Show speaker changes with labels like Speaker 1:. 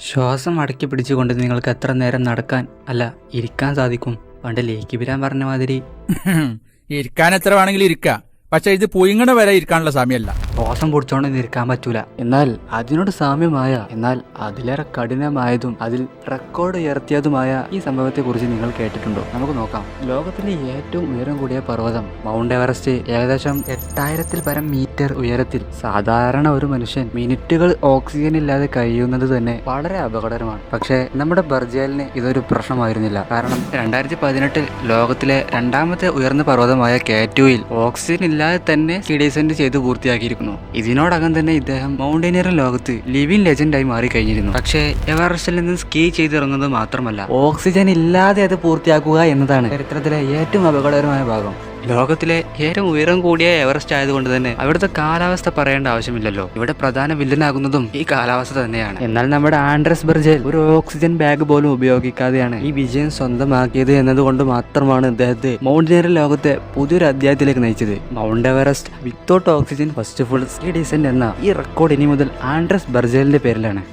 Speaker 1: ശ്വാസം അടക്കി പിടിച്ചുകൊണ്ട് നിങ്ങൾക്ക് എത്ര നേരം നടക്കാൻ അല്ല ഇരിക്കാൻ സാധിക്കും? പണ്ട് ലേഖിബിരാൻ പറഞ്ഞ മാതിരി
Speaker 2: ഇരിക്കാൻ എത്ര വേണമെങ്കിലും ഇരിക്കാം, പക്ഷെ ഇത് പുയിങ്ങണ വരെ ഇരിക്കാനുള്ള സമയമല്ല.
Speaker 1: ശ്വാസം പിടിച്ചോണ്ട് നിൽക്കാൻ പറ്റൂല. എന്നാൽ അതിനോട് സാമ്യമായ, എന്നാൽ അതിലേറെ കഠിനമായതും അതിൽ റെക്കോർഡ് ഉയർത്തിയതുമായ ഈ സംഭവത്തെ കുറിച്ച് നിങ്ങൾ കേട്ടിട്ടുണ്ടോ? നമുക്ക് നോക്കാം. ലോകത്തിലെ ഏറ്റവും ഉയരം കൂടിയ പർവ്വതം മൗണ്ട് എവറസ്റ്റ് ഏകദേശം 8000 പരം മീറ്റർ ഉയരത്തിൽ. സാധാരണ ഒരു മനുഷ്യൻ മിനിറ്റുകൾ ഓക്സിജൻ ഇല്ലാതെ കഴിയുന്നത് തന്നെ വളരെ അപകടകരമാണ്. പക്ഷേ നമ്മുടെ ബർജേലിന് ഇതൊരു പ്രശ്നമായിരുന്നില്ല. കാരണം 2018 ലോകത്തിലെ രണ്ടാമത്തെ ഉയർന്ന പർവ്വതമായ K2-ൽ ഓക്സിജൻ ഇല്ലാതെ തന്നെ സ്കീ ഡിസെന്റ് ചെയ്ത് പൂർത്തിയാക്കിയിരിക്കുന്നു. ഇതിനോടകം തന്നെ ഇദ്ദേഹം മൗണ്ടനിയറിംഗ് ലോകത്ത് ലിവിംഗ് ലെജൻഡായി മാറിക്കഴിഞ്ഞിരുന്നു. പക്ഷേ എവറസ്റ്റിൽ നിന്ന് സ്കീ ചെയ്തിറങ്ങുന്നത് മാത്രമല്ല, ഓക്സിജൻ ഇല്ലാതെ അത് പൂർത്തിയാക്കുക എന്നതാണ് ചരിത്രത്തിലെ ഏറ്റവും അപകടകരമായ ഭാഗം. ലോകത്തിലെ ഏറ്റവും ഉയരം കൂടിയ എവറസ്റ്റ് ആയതുകൊണ്ട് തന്നെ അവിടുത്തെ കാലാവസ്ഥ പറയേണ്ട ആവശ്യമില്ലല്ലോ. ഇവിടെ പ്രധാന വില്ലനാകുന്നതും ഈ കാലാവസ്ഥ തന്നെയാണ്. എന്നാൽ നമ്മുടെ ആൻഡ്രസ് ബർജേൽ ഒരു ഓക്സിജൻ ബാഗ് പോലും ഉപയോഗിക്കാതെയാണ് ഈ വിജയം സ്വന്തമാക്കിയത് എന്നതുകൊണ്ട് മാത്രമാണ് ഇദ്ദേഹത്തെ മൗണ്ടനിയറിംഗ് ലോകത്തെ പുതിയൊരു അധ്യായത്തിലേക്ക് നയിച്ചത്. Mount Everest without oxygen first full ski descent എന്ന ഈ റെക്കോർഡ് ഇനി മുതൽ ആൻഡ്രസ് ബർജേലിന്റെ പേരിലാണ്.